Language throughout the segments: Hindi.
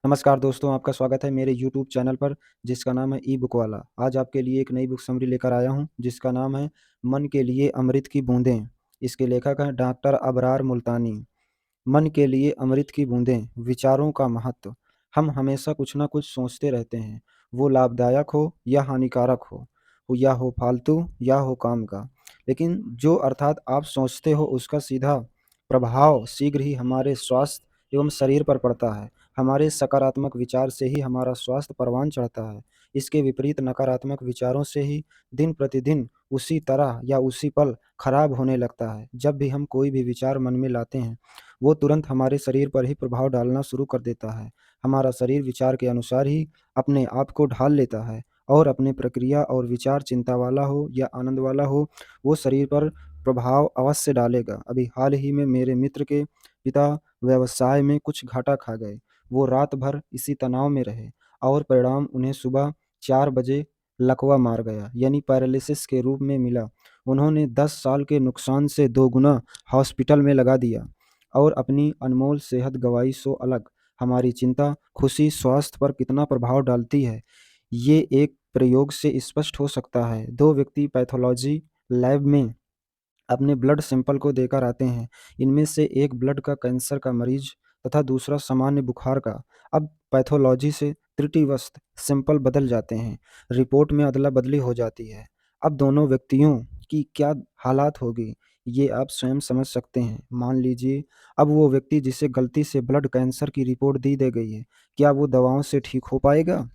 नमस्कार दोस्तों, आपका स्वागत है मेरे यूट्यूब चैनल पर जिसका नाम है ई बुक वाला। आज आपके लिए एक नई बुक समरी लेकर आया हूँ जिसका नाम है मन के लिए अमृत की बूंदें। इसके लेखक हैं डॉक्टर अबरार मुल्तानी। मन के लिए अमृत की बूंदें, विचारों का महत्व। हम हमेशा कुछ ना कुछ सोचते रहते हैं, वो लाभदायक हो या हानिकारक हो या हो फालतू या हो काम का। लेकिन जो अर्थात आप सोचते हो उसका सीधा प्रभाव शीघ्र ही हमारे स्वास्थ्य एवं शरीर पर पड़ता है। हमारे सकारात्मक विचार से ही हमारा स्वास्थ्य परवान चढ़ता है। इसके विपरीत नकारात्मक विचारों से ही दिन प्रतिदिन उसी तरह या उसी पल खराब होने लगता है। जब भी हम कोई भी विचार मन में लाते हैं, वो तुरंत हमारे शरीर पर ही प्रभाव डालना शुरू कर देता है। हमारा शरीर विचार के अनुसार ही अपने आप को ढाल लेता है और अपने प्रक्रिया और विचार चिंता वाला हो या आनंद वाला हो, वो शरीर पर प्रभाव अवश्य डालेगा। अभी हाल ही में मेरे मित्र के पिता व्यवसाय में कुछ घाटा खा गए। वो रात भर इसी तनाव में रहे और परिणाम उन्हें सुबह 4 बजे लकवा मार गया, यानी पैरालिसिस के रूप में मिला। उन्होंने 10 साल के नुकसान से दोगुना हॉस्पिटल में लगा दिया और अपनी अनमोल सेहत गंवाई। सो अलग हमारी चिंता, खुशी, स्वास्थ्य पर कितना प्रभाव डालती है, ये एक प्रयोग से स्पष्ट हो सकता है। दो व्यक्ति पैथोलॉजी लैब में अपने ब्लड सैंपल को देकर आते हैं। इनमें से एक ब्लड का कैंसर का मरीज तथा दूसरा सामान्य बुखार का। अब पैथोलॉजी से त्रुटिवश सैंपल बदल जाते हैं, रिपोर्ट में अदला बदली हो जाती है। अब दोनों व्यक्तियों की क्या हालात होगी, ये आप स्वयं समझ सकते हैं। मान लीजिए अब वो व्यक्ति जिसे गलती से ब्लड कैंसर की रिपोर्ट दी गई है, क्या वो दवाओं से ठीक हो पाएगा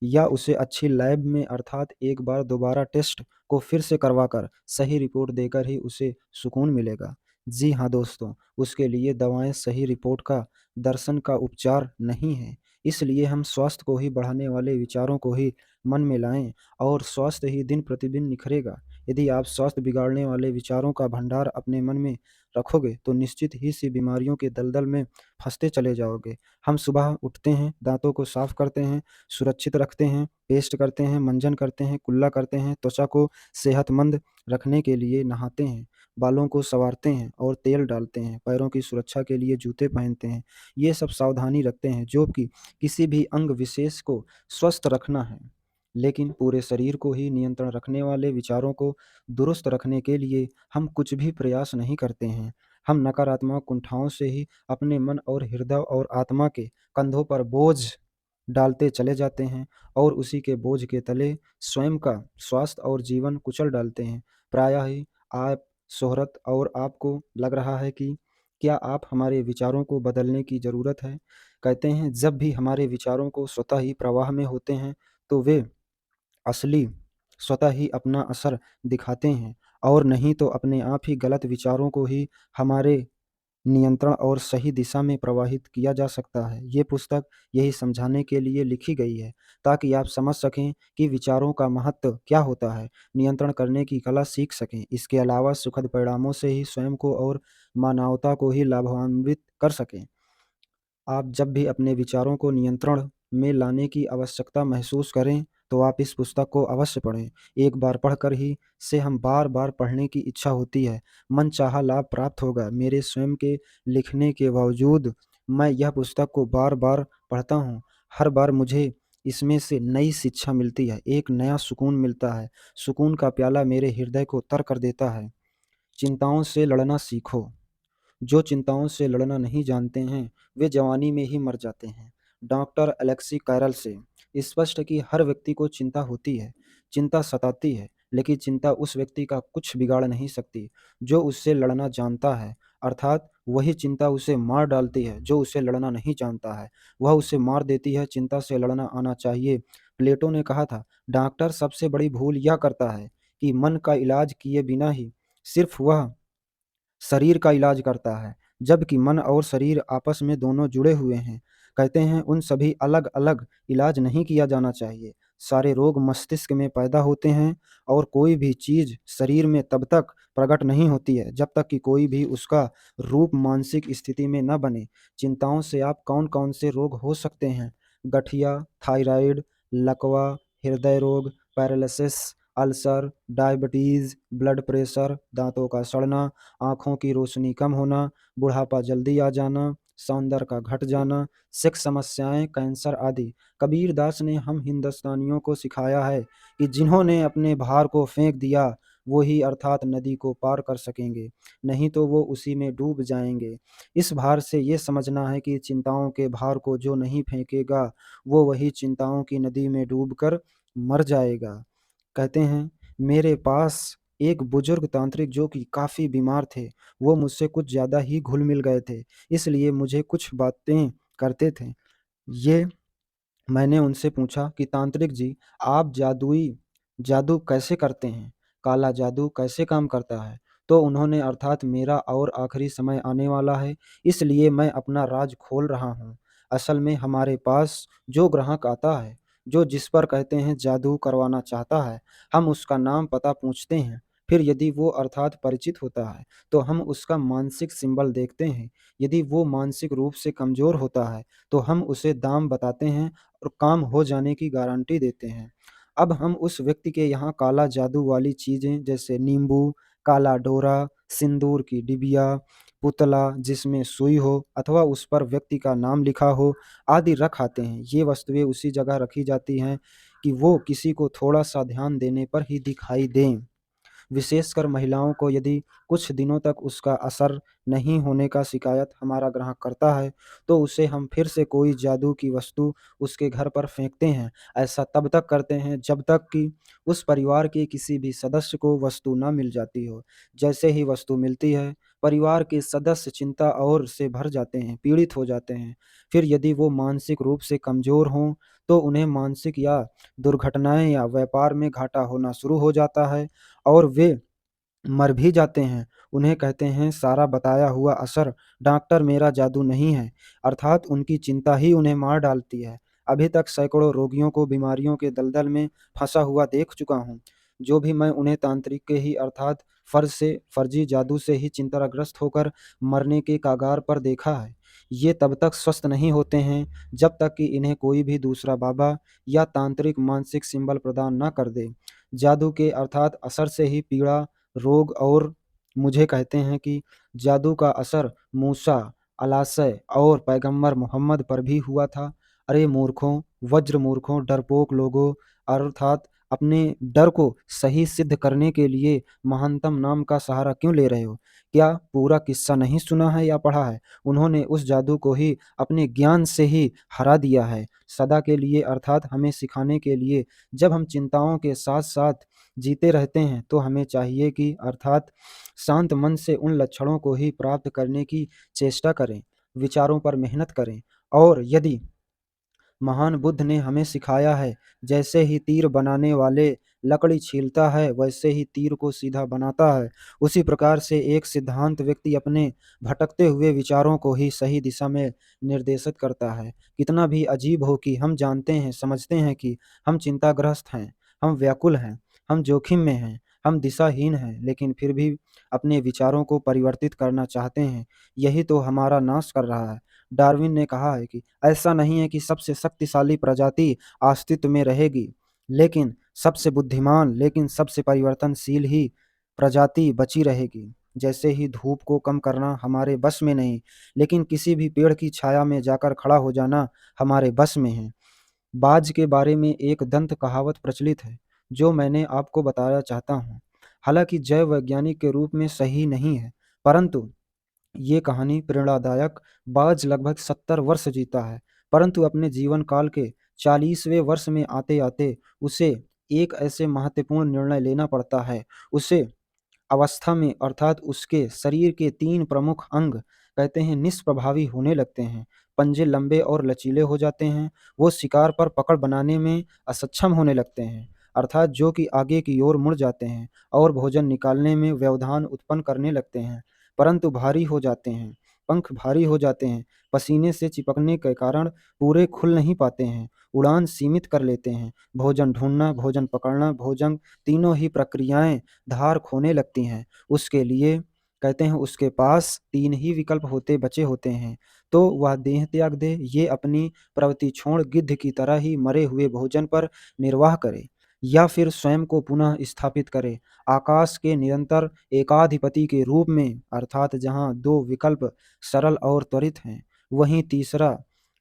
या उसे अच्छी लैब में अर्थात एक बार दोबारा टेस्ट को फिर से करवाकर सही रिपोर्ट देकर ही उसे सुकून मिलेगा? जी हाँ दोस्तों, उसके लिए दवाएं सही रिपोर्ट का दर्शन का उपचार नहीं है। इसलिए हम स्वास्थ्य को ही बढ़ाने वाले विचारों को ही मन में लाएं और स्वास्थ्य ही दिन प्रतिदिन निखरेगा। यदि आप स्वास्थ्य बिगाड़ने वाले विचारों का भंडार अपने मन में रखोगे तो निश्चित ही सी बीमारियों के दलदल में फंसते चले जाओगे। हम सुबह उठते हैं, दांतों को साफ करते हैं, सुरक्षित रखते हैं, पेस्ट करते हैं, मंजन करते हैं, कुल्ला करते हैं, त्वचा को सेहतमंद रखने के लिए नहाते हैं, बालों को संवारते हैं और तेल डालते हैं, पैरों की सुरक्षा के लिए जूते पहनते हैं। ये सब सावधानी रखते हैं जो कि किसी भी अंग विशेष को स्वस्थ रखना है। लेकिन पूरे शरीर को ही नियंत्रण रखने वाले विचारों को दुरुस्त रखने के लिए हम कुछ भी प्रयास नहीं करते हैं। हम नकारात्मक कुंठाओं से ही अपने मन और हृदय और आत्मा के कंधों पर बोझ डालते चले जाते हैं और उसी के बोझ के तले स्वयं का स्वास्थ्य और जीवन कुचल डालते हैं। प्रायः ही आप शोहरत और आपको लग रहा है कि क्या आप हमारे विचारों को बदलने की ज़रूरत है। कहते हैं जब भी हमारे विचारों को स्वतः ही प्रवाह में होते हैं तो वे असली स्वतः ही अपना असर दिखाते हैं, और नहीं तो अपने आप ही गलत विचारों को ही हमारे नियंत्रण और सही दिशा में प्रवाहित किया जा सकता है। ये पुस्तक यही समझाने के लिए लिखी गई है ताकि आप समझ सकें कि विचारों का महत्व क्या होता है, नियंत्रण करने की कला सीख सकें। इसके अलावा सुखद परिणामों से ही स्वयं को और मानवता को ही लाभान्वित कर सकें। आप जब भी अपने विचारों को नियंत्रण में लाने की आवश्यकता महसूस करें तो आप इस पुस्तक को अवश्य पढ़ें। एक बार पढ़कर ही से हम बार बार पढ़ने की इच्छा होती है। मनचाहा लाभ प्राप्त होगा। मेरे स्वयं के लिखने के बावजूद मैं यह पुस्तक को बार बार पढ़ता हूँ। हर बार मुझे इसमें से नई शिक्षा मिलती है, एक नया सुकून मिलता है। सुकून का प्याला मेरे हृदय को तर कर देता है। चिंताओं से लड़ना सीखो। जो चिंताओं से लड़ना नहीं जानते हैं वे जवानी में ही मर जाते हैं। डॉक्टर अलेक्सी कैरल से स्पष्ट है कि हर व्यक्ति को चिंता होती है, चिंता सताती है, लेकिन चिंता उस व्यक्ति का कुछ बिगाड़ नहीं सकती जो उससे लड़ना जानता है। अर्थात वही चिंता उसे मार डालती है जो उसे लड़ना नहीं जानता है, वह उसे मार देती है। चिंता से लड़ना आना चाहिए। प्लेटो ने कहा था, डॉक्टर सबसे बड़ी भूल यह करता है कि मन का इलाज किए बिना ही सिर्फ वह शरीर का इलाज करता है, जबकि मन और शरीर आपस में दोनों जुड़े हुए हैं। कहते हैं उन सभी अलग अलग इलाज नहीं किया जाना चाहिए। सारे रोग मस्तिष्क में पैदा होते हैं और कोई भी चीज़ शरीर में तब तक प्रकट नहीं होती है जब तक कि कोई भी उसका रूप मानसिक स्थिति में न बने। चिंताओं से आप कौन कौन से रोग हो सकते हैं? गठिया, थायराइड, लकवा, हृदय रोग, paralysis, ulcer, diabetes, blood pressure, दांतों का सड़ना, आँखों की रोशनी कम होना, बुढ़ापा जल्दी आ जाना, सौंदर्य का घट जाना, सेक्स समस्याएं, कैंसर आदि। कबीर दास ने हम हिंदुस्तानियों को सिखाया है कि जिन्होंने अपने भार को फेंक दिया वो ही अर्थात नदी को पार कर सकेंगे, नहीं तो वो उसी में डूब जाएंगे। इस भार से ये समझना है कि चिंताओं के भार को जो नहीं फेंकेगा वो वही चिंताओं की नदी में डूबकर मर जाएगा। कहते हैं, मेरे पास एक बुजुर्ग तांत्रिक जो कि काफ़ी बीमार थे, वो मुझसे कुछ ज़्यादा ही घुल मिल गए थे, इसलिए मुझे कुछ बातें करते थे। ये मैंने उनसे पूछा कि तांत्रिक जी, आप जादू कैसे करते हैं? काला जादू कैसे काम करता है? तो उन्होंने अर्थात मेरा और आखिरी समय आने वाला है, इसलिए मैं अपना राज खोल रहा हूँ। असल में हमारे पास जो ग्राहक आता है, जो जिस पर कहते हैं जादू करवाना चाहता है, हम उसका नाम पता पूछते हैं। फिर यदि वो अर्थात परिचित होता है, तो हम उसका मानसिक सिंबल देखते हैं। यदि वो मानसिक रूप से कमज़ोर होता है, तो हम उसे दाम बताते हैं और काम हो जाने की गारंटी देते हैं। अब हम उस व्यक्ति के यहाँ काला जादू वाली चीज़ें जैसे नींबू, काला डोरा, सिंदूर की डिबिया, पुतला जिसमें सुई हो अथवा उस पर व्यक्ति का नाम लिखा हो आदि रख आते हैं। ये वस्तुएं उसी जगह रखी जाती हैं कि वो किसी को थोड़ा-सा ध्यान देने पर ही दिखाई दें। विशेषकर महिलाओं को यदि कुछ दिनों तक उसका असर नहीं होने का शिकायत हमारा ग्राहक करता है, तो उसे हम फिर से कोई जादू की वस्तु उसके घर पर फेंकते हैं। ऐसा तब तक करते हैं जब तक कि उस परिवार के किसी भी सदस्य को वस्तु ना मिल जाती हो। जैसे ही वस्तु मिलती है, परिवार के सदस्य चिंता और से भर जाते हैं, पीड़ित हो जाते हैं। फिर यदि वो मानसिक रूप से कमज़ोर हों, तो उन्हें मानसिक या दुर्घटनाएँ या व्यापार में घाटा होना शुरू हो जाता है और वे मर भी जाते हैं। उन्हें कहते हैं सारा बताया हुआ असर डॉक्टर मेरा जादू नहीं है, अर्थात उनकी चिंता ही उन्हें मार डालती है। अभी तक सैकड़ों रोगियों को बीमारियों के दलदल में फंसा हुआ देख चुका हूँ। जो भी मैं उन्हें तांत्रिक के ही अर्थात फर्जी जादू से ही चिंताग्रस्त होकर मरने के कगार पर देखा है। ये तब तक स्वस्थ नहीं होते हैं जब तक कि इन्हें कोई भी दूसरा बाबा या तांत्रिक मानसिक सिंबल प्रदान न कर दे। जादू के अर्थात असर से ही पीड़ा, रोग और मुझे कहते हैं कि जादू का असर मूसा, अलासय और पैगंबर मोहम्मद पर भी हुआ था। अरे मूर्खों, वज्र मूर्खों, डरपोक लोगों, अर्थात अपने डर को सही सिद्ध करने के लिए महानतम नाम का सहारा क्यों ले रहे हो? क्या पूरा किस्सा नहीं सुना है या पढ़ा है? उन्होंने उस जादू को ही अपने ज्ञान से ही हरा दिया है, सदा के लिए अर्थात हमें सिखाने के लिए। जब हम चिंताओं के साथ-साथ जीते रहते हैं, तो हमें चाहिए कि अर्थात शांत मन से उन लक्षणों को ही प्राप्त करने की चेष्टा करें, विचारों पर मेहनत करें। और यदि महान बुद्ध ने हमें सिखाया है, जैसे ही तीर बनाने वाले लकड़ी छीलता है, वैसे ही तीर को सीधा बनाता है। उसी प्रकार से एक सिद्धांत व्यक्ति अपने भटकते हुए विचारों को ही सही दिशा में निर्देशित करता है। कितना भी अजीब हो कि हम जानते हैं, समझते हैं कि हम चिंताग्रस्त हैं, हम व्याकुल हैं, हम जोखिम में हैं, हम दिशाहीन हैं, लेकिन फिर भी अपने विचारों को परिवर्तित करना चाहते हैं। यही तो हमारा नाश कर रहा है। डार्विन ने कहा है कि ऐसा नहीं है कि सबसे शक्तिशाली प्रजाति अस्तित्व में रहेगी, लेकिन सबसे बुद्धिमान, लेकिन सबसे परिवर्तनशील ही प्रजाति बची रहेगी। जैसे ही धूप को कम करना हमारे बस में नहीं, लेकिन किसी भी पेड़ की छाया में जाकर खड़ा हो जाना हमारे बस में है। बाज के बारे में एक दंत कहावत प्रचलित है, जो मैंने आपको बताना चाहता हूँ। हालांकि जैव वैज्ञानिक के रूप में सही नहीं है, परंतु ये कहानी प्रेरणादायक। बाज लगभग 70 वर्ष जीता है, परंतु अपने जीवन काल के 40वें वर्ष में आते-आते उसे एक ऐसे महत्वपूर्ण निर्णय लेना पड़ता है। उसे अवस्था में अर्थात उसके शरीर के 3 प्रमुख अंग कहते हैं निष्प्रभावी होने लगते हैं। पंजे लंबे और लचीले हो जाते हैं। वो शिकार पर पकड़ बनाने में असक्षम होने लगते हैं, अर्थात जो कि आगे की ओर मुड़ जाते हैं और भोजन निकालने में व्यवधान उत्पन्न करने लगते हैं, परंतु भारी हो जाते हैं। पंख भारी हो जाते हैं, पसीने से चिपकने के कारण पूरे खुल नहीं पाते हैं, उड़ान सीमित कर लेते हैं। भोजन ढूंढना, भोजन पकड़ना, भोजन, तीनों ही प्रक्रियाएं धार खोने लगती हैं। उसके लिए कहते हैं उसके पास 3 ही विकल्प होते बचे होते हैं, तो वह देह त्याग दे, ये अपनी प्रवृत्ति छोड़ गिद्ध की तरह ही मरे हुए भोजन पर निर्वाह करे, या फिर स्वयं को पुनः स्थापित करे आकाश के निरंतर एकाधिपति के रूप में, अर्थात जहाँ 2 विकल्प सरल और त्वरित हैं। वहीं तीसरा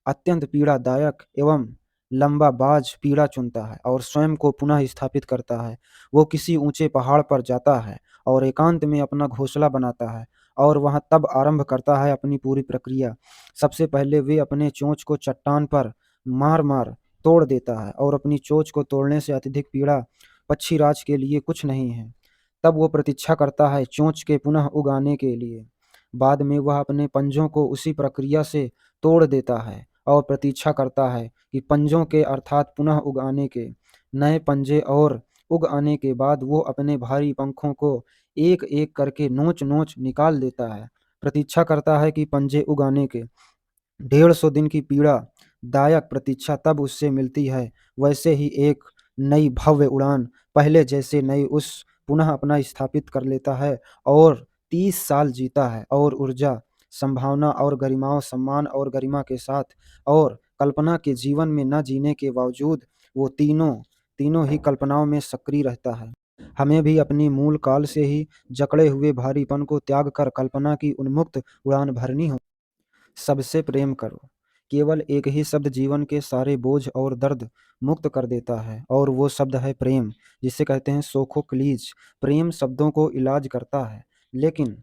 अत्यंत पीड़ादायक एवं लंबा बाज पीड़ा चुनता है और स्वयं को पुनः स्थापित करता है। वो किसी ऊंचे पहाड़ पर जाता है और एकांत में अपना घोंसला बनाता है और वहां तब आरंभ करता है अपनी पूरी प्रक्रिया। सबसे पहले वे अपने चोंच को चट्टान पर मार मार तोड़ देता है और अपनी चोंच को तोड़ने से अत्यधिक पीड़ा पक्षीराज के लिए कुछ नहीं है। तब वो प्रतीक्षा करता है चोंच के पुनः उगाने के लिए। बाद में वह अपने पंजों को उसी प्रक्रिया से तोड़ देता है और प्रतीक्षा करता है कि पंजों के अर्थात पुनः उगाने के नए पंजे और उग आने के बाद वो अपने भारी पंखों को एक एक करके नोच नोच निकाल देता है। प्रतीक्षा करता है कि पंजे उगाने के 150 दिन की पीड़ा दायक प्रतीक्षा तब उससे मिलती है। वैसे ही एक नई भव्य उड़ान पहले जैसे नई उस पुनः अपना स्थापित कर लेता है और 30 साल जीता है और ऊर्जा संभावना और गरिमाओं सम्मान और गरिमा के साथ और कल्पना के जीवन में न जीने के बावजूद वो तीनों तीनों ही कल्पनाओं में सक्रिय रहता है। हमें भी अपनी मूल काल से ही जकड़े हुए भारीपन को त्याग कर कल्पना की उन्मुक्त उड़ान भरनी हो। सबसे प्रेम करो। केवल एक ही शब्द जीवन के सारे बोझ और दर्द मुक्त कर देता है और वो शब्द है प्रेम, जिसे कहते हैं सोफोक्लीज। प्रेम शब्दों को इलाज करता है लेकिन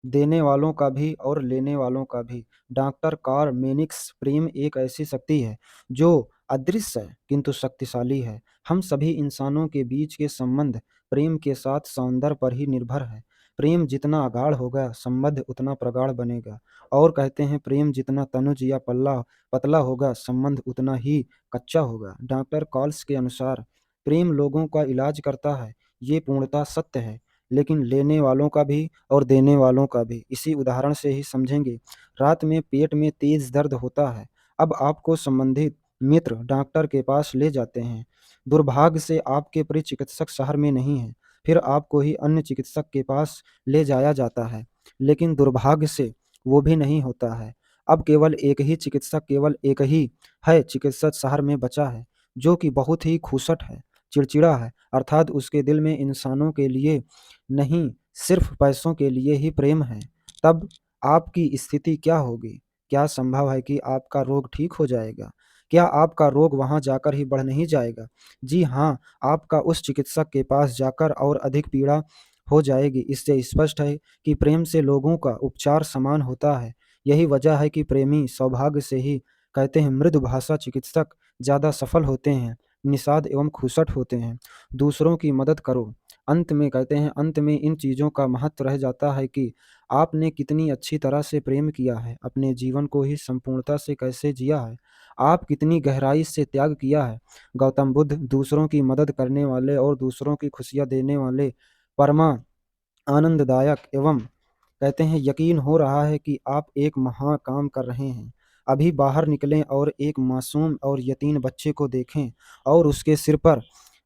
देने वालों का भी और लेने वालों का भी। डॉक्टर कार्ल मेनिक्स प्रेम एक ऐसी शक्ति है जो अदृश्य है किंतु शक्तिशाली है। हम सभी इंसानों के बीच के संबंध प्रेम के साथ सौंदर्य पर ही निर्भर है। प्रेम जितना अगाढ़ होगा संबंध उतना प्रगाढ़ बनेगा। और कहते हैं प्रेम जितना तनुज या पल्ला पतला होगा संबंध उतना ही कच्चा होगा। डॉक्टर कॉल्स के अनुसार प्रेम लोगों का इलाज करता है। ये पूर्णतः सत्य है, लेकिन लेने वालों का भी और देने वालों का भी। इसी उदाहरण से ही समझेंगे। रात में पेट में तेज दर्द होता है। अब आपको संबंधित मित्र डॉक्टर के पास ले जाते हैं। दुर्भाग्य से आपके प्रिय चिकित्सक शहर में नहीं है। फिर आपको ही अन्य चिकित्सक के पास ले जाया जाता है, लेकिन दुर्भाग्य से वो भी नहीं होता है। अब केवल एक ही चिकित्सक, केवल एक ही है चिकित्सक शहर में बचा है, जो कि बहुत ही खूसट है, चिड़चिड़ा है, अर्थात उसके दिल में इंसानों के लिए नहीं, सिर्फ पैसों के लिए ही प्रेम है। तब आपकी स्थिति क्या होगी? क्या संभव है कि आपका रोग ठीक हो जाएगा? क्या आपका रोग वहां जाकर ही बढ़ नहीं जाएगा? जी हाँ, आपका उस चिकित्सक के पास जाकर और अधिक पीड़ा हो जाएगी। इससे स्पष्ट है कि प्रेम से लोगों का उपचार समान होता है। यही वजह है कि प्रेमी सौभाग्य से ही कहते हैं मृदु भाषा चिकित्सक ज़्यादा सफल होते हैं, निषाद एवं खुसट होते हैं। दूसरों की मदद करो। अंत में कहते हैं, अंत में इन चीज़ों का महत्व रह जाता है कि आपने कितनी अच्छी तरह से प्रेम किया है, अपने जीवन को ही संपूर्णता से कैसे जिया है, आप कितनी गहराई से त्याग किया है। गौतम बुद्ध दूसरों की मदद करने वाले और दूसरों की खुशियाँ देने वाले परमा आनंददायक एवं कहते हैं यकीन हो रहा है कि आप एक महान काम कर रहे हैं। अभी बाहर निकलें और एक मासूम और यतीम बच्चे को देखें और उसके सिर पर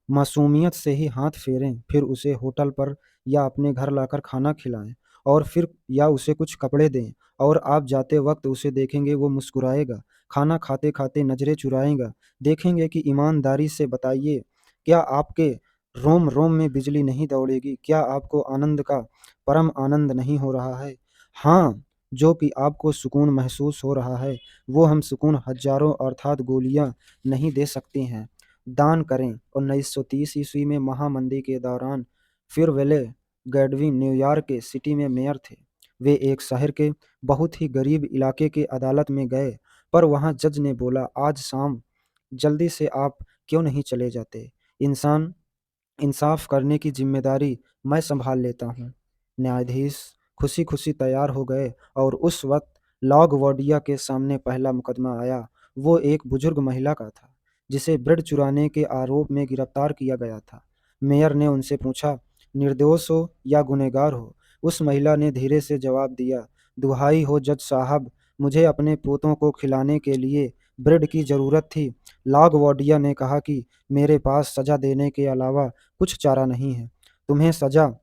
मासूमियत से ही हाथ फेरें, फिर उसे होटल पर या अपने घर लाकर खाना खिलाएं और फिर या उसे कुछ कपड़े दें और आप जाते वक्त उसे देखेंगे वो मुस्कुराएगा, खाना खाते खाते नजरें चुराएगा। देखेंगे कि ईमानदारी से बताइए, क्या आपके रोम रोम में बिजली नहीं दौड़ेगी? क्या आपको आनंद का परम आनंद नहीं हो रहा है? हाँ, जो कि आपको सुकून महसूस हो रहा है, वो हम सुकून हजारों अर्थात गोलियां नहीं दे सकती हैं। दान करें। 1930 ईस्वी में महामंदी के दौरान फिरवेले गैडविन न्यूयॉर्क के सिटी में मेयर थे। वे एक शहर के बहुत ही गरीब इलाके के अदालत में गए, पर वहां जज ने बोला, आज शाम जल्दी से आप क्यों नहीं चले जाते? इंसान इंसाफ करने की जिम्मेदारी मैं संभाल लेता हूँ। न्यायाधीश खुशी खुशी तैयार हो गए और उस वक्त लॉगवार्डिया के सामने पहला मुकदमा आया। वो एक बुजुर्ग महिला का था, जिसे ब्रेड चुराने के आरोप में गिरफ्तार किया गया था। मेयर ने उनसे पूछा, निर्दोष हो या गुनहगार हो? उस महिला ने धीरे से जवाब दिया, दुहाई हो जज साहब, मुझे अपने पोतों को खिलाने के लिए ब्रेड की ज़रूरत थी। लॉगवार्डिया ने कहा कि मेरे पास सजा देने के अलावा कुछ चारा नहीं है। तुम्हें सजा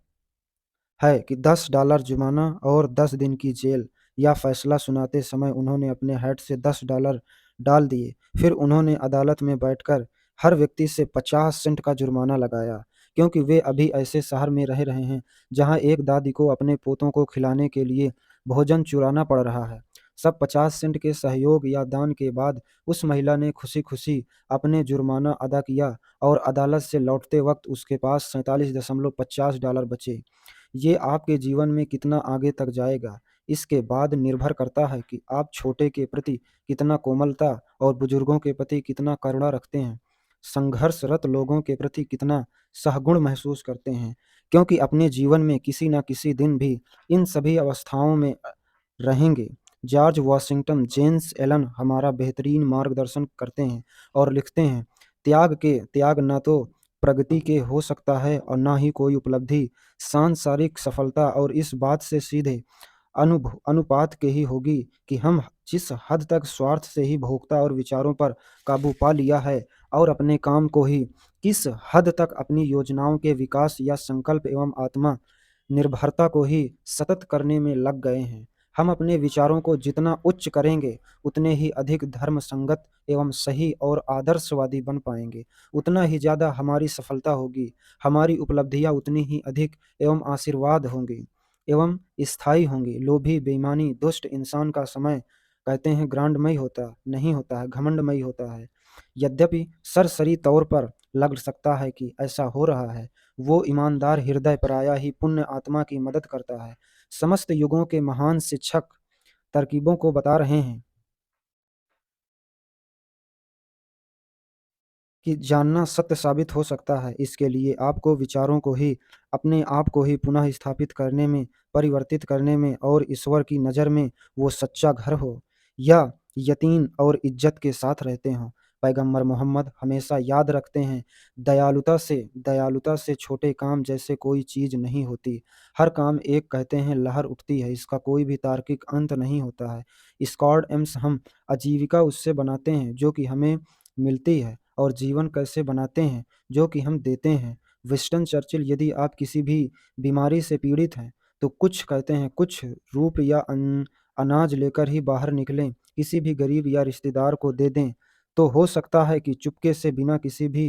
है कि $10 जुर्माना और 10 दिन की जेल। या फैसला सुनाते समय उन्होंने अपने हैट से $10 डाल दिए। फिर उन्होंने अदालत में बैठकर हर व्यक्ति से 50 सेंट का जुर्माना लगाया। क्योंकि वे अभी ऐसे शहर में रह रहे हैं जहाँ एक दादी को अपने पोतों को खिलाने के लिए भोजन चुराना पड़ रहा है। सब 50 सेंट के सहयोग या दान के बाद उस महिला ने खुशी खुशी अपने जुर्माना अदा किया और अदालत से लौटते वक्त उसके पास $47.50 बचे। ये आपके जीवन में कितना आगे तक जाएगा, इसके बाद निर्भर करता है कि आप छोटे के प्रति कितना कोमलता और बुजुर्गों के प्रति कितना करुणा रखते हैं, संघर्षरत लोगों के प्रति कितना सहगुण महसूस करते हैं, क्योंकि अपने जीवन में किसी न किसी दिन भी इन सभी अवस्थाओं में रहेंगे। जॉर्ज वॉशिंगटन जेम्स एलन हमारा बेहतरीन मार्गदर्शन करते हैं और लिखते हैं, त्याग न तो प्रगति के हो सकता है और ना ही कोई उपलब्धि सांसारिक सफलता, और इस बात से सीधे अनुपात के ही होगी कि हम जिस हद तक स्वार्थ से ही भोक्ता और विचारों पर काबू पा लिया है और अपने काम को ही किस हद तक अपनी योजनाओं के विकास या संकल्प एवं आत्मा निर्भरता को ही सतत करने में लग गए हैं। हम अपने विचारों को जितना उच्च करेंगे उतने ही अधिक धर्म संगत एवं सही और आदर्शवादी बन पाएंगे, उतना ही ज़्यादा हमारी सफलता होगी, हमारी उपलब्धियां उतनी ही अधिक एवं आशीर्वाद होंगी एवं स्थायी होंगी। लोभी, बेईमानी, दुष्ट इंसान का समय कहते हैं ग्रांडमय होता नहीं होता है, घमंडमय होता है। यद्यपि सरसरी तौर पर लग सकता है कि ऐसा हो रहा है, वो ईमानदार हृदय प्रायः ही पुण्य आत्मा की मदद करता है। समस्त युगों के महान शिक्षक तरकीबों को बता रहे हैं कि जानना सत्य साबित हो सकता है। इसके लिए आपको विचारों को ही अपने आप को ही पुनः स्थापित करने में, परिवर्तित करने में और ईश्वर की नज़र में वो सच्चा घर हो या यकीन और इज्जत के साथ रहते हों। पैगंबर मोहम्मद हमेशा याद रखते हैं, दयालुता से छोटे काम जैसे कोई चीज़ नहीं होती। हर काम एक कहते हैं लहर उठती है, इसका कोई भी तार्किक अंत नहीं होता है। स्कॉट एम्स हम आजीविका उससे बनाते हैं जो कि हमें मिलती है, और जीवन कैसे बनाते हैं जो कि हम देते हैं। विंस्टन चर्चिल, यदि आप किसी भी बीमारी से पीड़ित हैं तो कुछ कहते हैं कुछ रूप या अनाज लेकर ही बाहर निकलें, किसी भी गरीब या रिश्तेदार को दे दें, तो हो सकता है कि चुपके से बिना किसी भी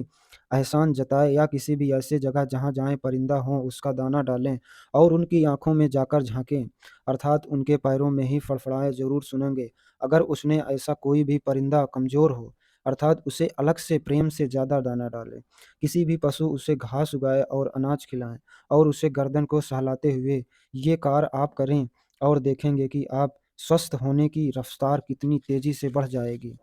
एहसान जताए या किसी भी ऐसे जगह जहां जाएं परिंदा हो उसका दाना डालें और उनकी आंखों में जाकर झांकें, अर्थात उनके पैरों में ही फड़फड़ाए जरूर सुनेंगे। अगर उसने ऐसा कोई भी परिंदा कमजोर हो, अर्थात उसे अलग से प्रेम से ज़्यादा दाना डालें। किसी भी पशु उसे घास उगाए और अनाज खिलाएं और उसे गर्दन को सहलाते हुए ये कार्य आप करें और देखेंगे कि आप स्वस्थ होने की रफ्तार कितनी तेजी से बढ़ जाएगी।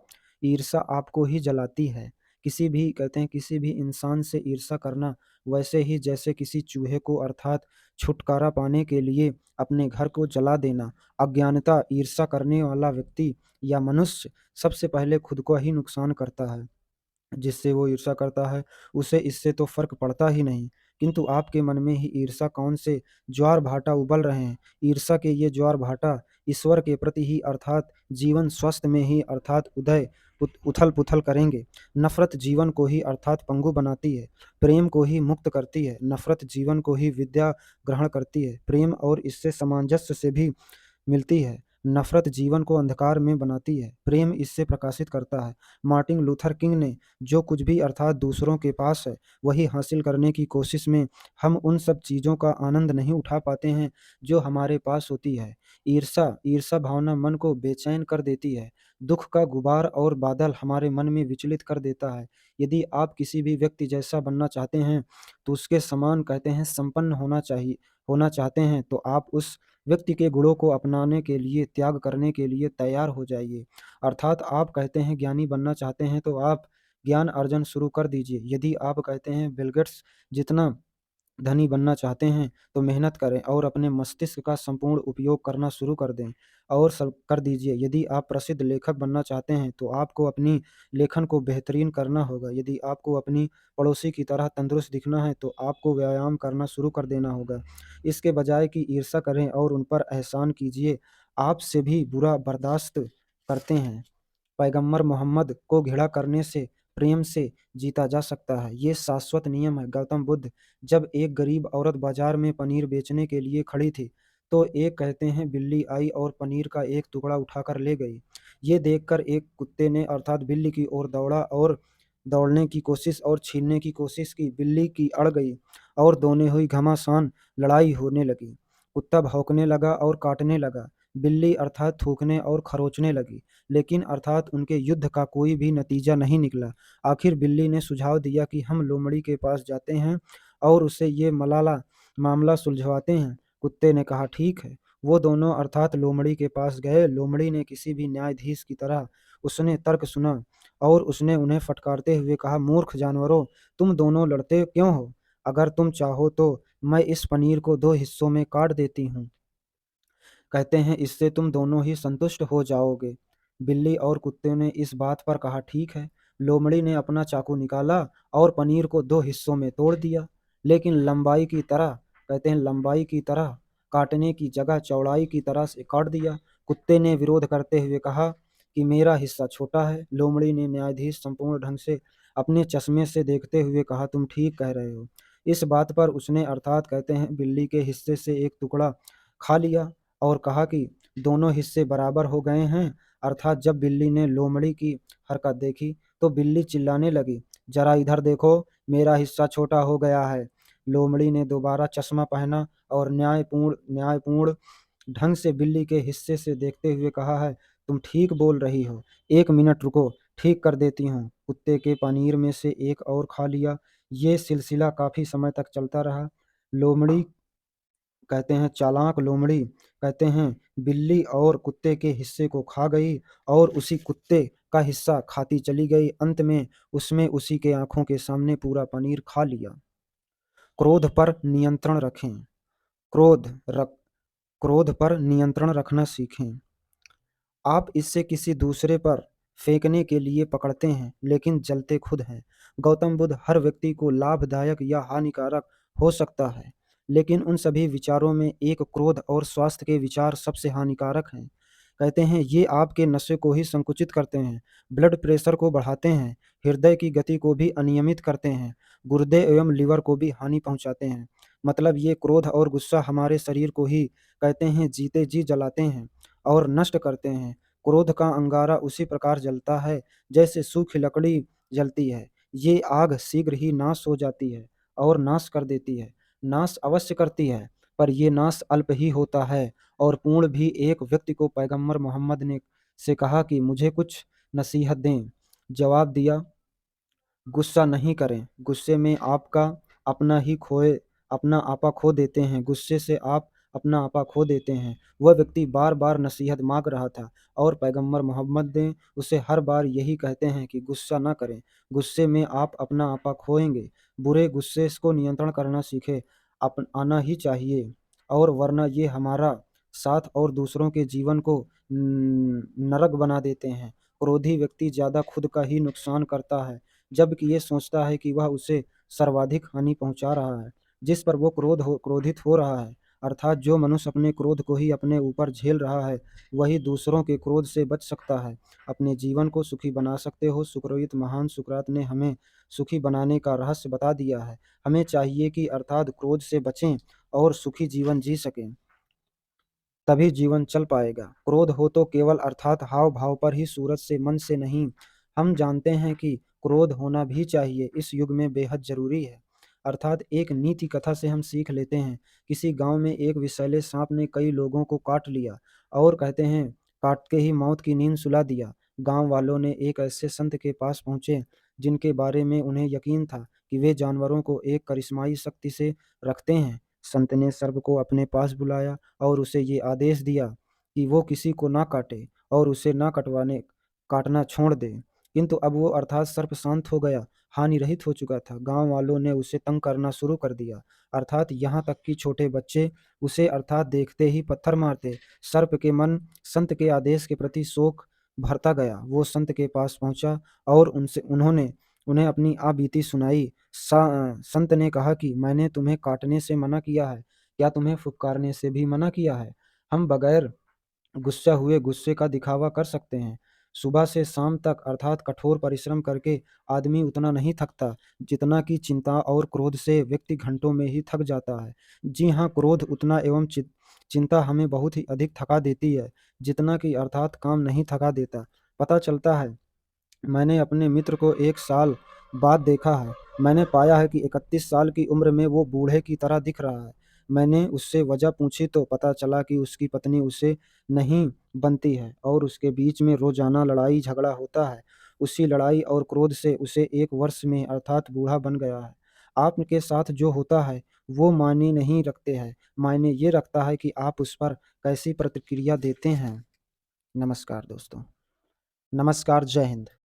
ईर्ष्या आपको ही जलाती है। किसी भी कहते हैं किसी भी इंसान से ईर्ष्या करना वैसे ही जैसे किसी चूहे को अर्थात छुटकारा पाने के लिए अपने घर को जला देना। अज्ञानता ईर्ष्या करने वाला व्यक्ति या मनुष्य सबसे पहले खुद को ही नुकसान करता है। जिससे वो ईर्ष्या करता है उसे इससे तो फर्क पड़ता ही नहीं, किंतु आपके मन में ही ईर्ष्या कौन से ज्वार भाटा उबल रहे हैं। ईर्ष्या के ये ज्वार भाटा ईश्वर के प्रति ही अर्थात जीवन स्वस्थ में ही अर्थात उथल पुथल करेंगे। नफरत जीवन को ही अर्थात पंगु बनाती है, प्रेम को ही मुक्त करती है। नफरत जीवन को ही विद्या ग्रहण करती है, प्रेम और इससे सामंजस्य से भी मिलती है। नफरत जीवन को अंधकार में बनाती है, प्रेम इससे प्रकाशित करता है। मार्टिन लूथर किंग ने जो कुछ भी अर्थात दूसरों के पास है वही हासिल करने की कोशिश में हम उन सब चीज़ों का आनंद नहीं उठा पाते हैं जो हमारे पास होती है। ईर्षा ईर्षा भावना मन को बेचैन कर देती है, दुख का गुबार और बादल हमारे मन में विचलित कर देता है। यदि आप किसी भी व्यक्ति जैसा बनना चाहते हैं तो उसके समान कहते हैं संपन्न होना चाहते हैं तो आप उस व्यक्ति के गुणों को अपनाने के लिए, त्याग करने के लिए तैयार हो जाइए। अर्थात आप कहते हैं ज्ञानी बनना चाहते हैं तो आप ज्ञान अर्जन शुरू कर दीजिए। यदि आप कहते हैं बिल गेट्स जितना धनी बनना चाहते हैं तो मेहनत करें और अपने मस्तिष्क का संपूर्ण उपयोग करना शुरू कर दें और सब कर दीजिए। यदि आप प्रसिद्ध लेखक बनना चाहते हैं तो आपको अपनी लेखन को बेहतरीन करना होगा। यदि आपको अपनी पड़ोसी की तरह तंदुरुस्त दिखना है तो आपको व्यायाम करना शुरू कर देना होगा। इसके बजाय कि ईर्ष्या करें और उन पर एहसान कीजिए, आपसे भी बुरा बर्दाश्त करते हैं। पैगंबर मोहम्मद को घृणा करने से प्रेम से जीता जा सकता है, ये शाश्वत नियम है। गौतम बुद्ध जब एक गरीब औरत बाजार में पनीर बेचने के लिए खड़ी थी तो एक कहते हैं बिल्ली आई और पनीर का एक टुकड़ा उठाकर ले गई। ये देखकर एक कुत्ते ने अर्थात बिल्ली की ओर दौड़ा और दौड़ने की कोशिश और छीनने की कोशिश की। बिल्ली की अड़ गई और दोनों हुई घमासान लड़ाई होने लगी। कुत्ता भौंकने लगा और काटने लगा। बिल्ली अर्थात थूकने और खरोचने लगी, लेकिन अर्थात उनके युद्ध का कोई भी नतीजा नहीं निकला। आखिर बिल्ली ने सुझाव दिया कि हम लोमड़ी के पास जाते हैं और उससे ये मामला सुलझवाते हैं। कुत्ते ने कहा ठीक है। वो दोनों अर्थात लोमड़ी के पास गए। लोमड़ी ने किसी भी न्यायाधीश की तरह उसने तर्क सुना और उसने उन्हें फटकारते हुए कहा, मूर्ख जानवरों, तुम दोनों लड़ते क्यों हो? अगर तुम चाहो तो मैं इस पनीर को 2 हिस्सों में काट देती हूँ। कहते हैं इससे तुम दोनों ही संतुष्ट हो जाओगे। बिल्ली और कुत्ते ने इस बात पर कहा ठीक है। लोमड़ी ने अपना चाकू निकाला और पनीर को 2 हिस्सों में तोड़ दिया, लेकिन लंबाई की तरह, कहते हैं लंबाई की तरह, काटने की जगह चौड़ाई की तरह से काट दिया। कुत्ते ने विरोध करते हुए कहा कि मेरा हिस्सा छोटा है। लोमड़ी ने न्यायाधीश संपूर्ण ढंग से अपने चश्मे से देखते हुए कहा, तुम ठीक कह रहे हो। इस बात पर उसने अर्थात कहते हैं बिल्ली के हिस्से से एक टुकड़ा खा लिया और कहा कि दोनों हिस्से बराबर हो गए हैं। अर्थात जब बिल्ली ने लोमड़ी की हरकत देखी तो बिल्ली चिल्लाने लगी, जरा इधर देखो, मेरा हिस्सा छोटा हो गया है। लोमड़ी ने दोबारा चश्मा पहना और न्यायपूर्ण ढंग से बिल्ली के हिस्से से देखते हुए कहा है, तुम ठीक बोल रही हो। 1 मिनट रुको, ठीक कर देती हूँ। कुत्ते के पनीर में से एक और खा लिया। ये सिलसिला काफी समय तक चलता रहा। लोमड़ी, कहते हैं चालाक लोमड़ी, कहते हैं बिल्ली और कुत्ते के हिस्से को खा गई और उसी कुत्ते का हिस्सा खाती चली गई। अंत में उसमें उसी के आंखों के सामने पूरा पनीर खा लिया। क्रोध पर नियंत्रण रखें। क्रोध रख क्रोध पर नियंत्रण रखना सीखें। आप इससे किसी दूसरे पर फेंकने के लिए पकड़ते हैं, लेकिन जलते खुद हैं। गौतम बुद्ध हर व्यक्ति को लाभदायक या हानिकारक हो सकता है, लेकिन उन सभी विचारों में एक क्रोध और स्वास्थ्य के विचार सबसे हानिकारक हैं। कहते हैं ये आपके नशे को ही संकुचित करते हैं, ब्लड प्रेशर को बढ़ाते हैं, हृदय की गति को भी अनियमित करते हैं, गुर्दे एवं लीवर को भी हानि पहुंचाते हैं। मतलब ये क्रोध और गुस्सा हमारे शरीर को ही, कहते हैं, जीते जी जलाते हैं और नष्ट करते हैं। क्रोध का अंगारा उसी प्रकार जलता है जैसे सूखी लकड़ी जलती है। ये आग शीघ्र ही नाश हो जाती है और नाश कर देती है। नाश अवश्य करती है, पर ये नाश अल्प ही होता है और पूर्ण भी। एक व्यक्ति को पैगंबर मोहम्मद ने से कहा कि मुझे कुछ नसीहत दें। जवाब दिया, गुस्सा नहीं करें। गुस्से में आपका अपना ही खोए अपना आपा खो देते हैं। गुस्से से आप अपना आपा खो देते हैं। वह व्यक्ति बार बार नसीहत मांग रहा था और पैगंबर मोहम्मद ने उसे हर बार यही कहते हैं कि गुस्सा ना करें। गुस्से में आप अपना आपा खोएंगे। बुरे गुस्से को नियंत्रण करना सीखे आना ही चाहिए, और वरना ये हमारा साथ और दूसरों के जीवन को नरक बना देते हैं। क्रोधी व्यक्ति ज़्यादा खुद का ही नुकसान करता है, जबकि ये सोचता है कि वह उसे सर्वाधिक हानि पहुंचा रहा है जिस पर वो क्रोधित हो रहा है। अर्थात जो मनुष्य अपने क्रोध को ही अपने ऊपर झेल रहा है, वही दूसरों के क्रोध से बच सकता है, अपने जीवन को सुखी बना सकते हो। सुकरोहित महान सुकरात ने हमें सुखी बनाने का रहस्य बता दिया है। हमें चाहिए कि अर्थात क्रोध से बचें और सुखी जीवन जी सकें, तभी जीवन चल पाएगा। क्रोध हो तो केवल अर्थात हाव भाव पर ही, सूरत से, मन से नहीं। हम जानते हैं कि क्रोध होना भी चाहिए, इस युग में बेहद जरूरी है। अर्थात एक नीति कथा से हम सीख लेते हैं। किसी गांव में एक विषैले सांप ने कई लोगों को काट लिया और, कहते हैं, काट के ही मौत की नींद सुला दिया। गांव वालों ने एक ऐसे संत के पास पहुंचे जिनके बारे में उन्हें यकीन था कि वे जानवरों को एक करिश्माई शक्ति से रखते हैं। संत ने सर्प को अपने पास बुलाया और उसे ये आदेश दिया कि वो किसी को ना काटे और उसे ना काटना छोड़ दे। किंतु अब वो अर्थात सर्प शांत हो गया, हानि रहित हो चुका था। गांव वालों ने उसे तंग करना शुरू कर दिया, अर्थात यहाँ तक कि छोटे बच्चे उसे अर्थात देखते ही पत्थर मारते। सर्प के मन संत के आदेश के प्रति शोक भरता गया। वो संत के पास पहुंचा और उन्होंने उन्हें अपनी बीती सुनाई। संत ने कहा कि मैंने तुम्हें काटने से मना किया है, क्या तुम्हें फुफकारने से भी मना किया है? हम बगैर गुस्सा हुए गुस्से का दिखावा कर सकते हैं। सुबह से शाम तक अर्थात कठोर परिश्रम करके आदमी उतना नहीं थकता जितना कि चिंता और क्रोध से व्यक्ति घंटों में ही थक जाता है। जी हाँ, क्रोध उतना एवं चिंता हमें बहुत ही अधिक थका देती है जितना कि अर्थात काम नहीं थका देता। पता चलता है, मैंने अपने मित्र को 1 साल बाद देखा है। मैंने पाया है कि 31 साल की उम्र में वो बूढ़े की तरह दिख रहा है। मैंने उससे वजह पूछी तो पता चला कि उसकी पत्नी उसे नहीं बनती है और उसके बीच में रोजाना लड़ाई झगड़ा होता है। उसी लड़ाई और क्रोध से उसे 1 वर्ष में अर्थात बूढ़ा बन गया है। आपके साथ जो होता है वो मायने नहीं रखते हैं, मायने ये रखता है कि आप उस पर कैसी प्रतिक्रिया देते हैं। नमस्कार दोस्तों। नमस्कार, जय हिंद।